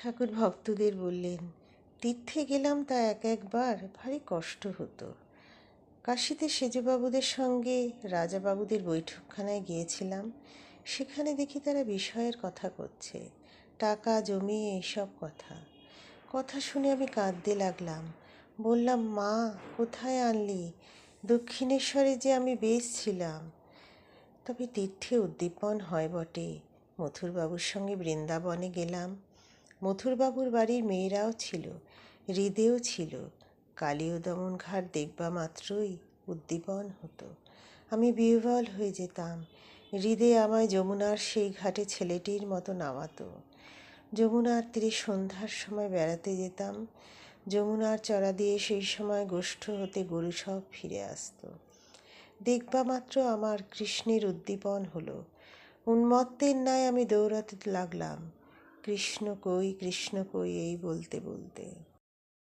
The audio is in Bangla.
ঠাকুর ভক্তদের বললেন, তীর্থে গেলাম তা একবার ভারী কষ্ট হতো। কাশীতে সেজবাবুদের সঙ্গে রাজাবাবুদের বৈঠকখানায় গিয়েছিলাম। সেখানে দেখি তারা বিষয়ের কথা করছে, টাকা জমি এইসব কথা। কথা শুনে আমি কাঁদতে লাগলাম। বললাম, মা, কোথায় আনলি? দক্ষিণেশ্বরে যে আমি বেশ ছিলাম। তবে তীর্থে উদ্দীপন হয় বটে। মথুরবাবুর সঙ্গে বৃন্দাবনে গেলাম। মথুরবাবুর বাড়ির মেয়েরাও ছিল, হৃদেও ছিল। কালীয় দমন ঘাট দেখবা মাত্রই উদ্দীপন হতো। আমি বিহ্বল হয়ে যেতাম। হৃদে আমায় যমুনার সেই ঘাটে ছেলেটির মতো নামাতো। যমুনার তীরে সন্ধ্যার সময় বেড়াতে যেতাম। যমুনার চড়া দিয়ে সেই সময় গোষ্ঠ হতে গরু সব ফিরে আসতো। দেখবা মাত্র আমার কৃষ্ণের উদ্দীপন হলো। উন্মত্তের ন্যায় আমি দৌড়াতে লাগলাম, কৃষ্ণ কই, কৃষ্ণ কই, এই বলতে বলতে।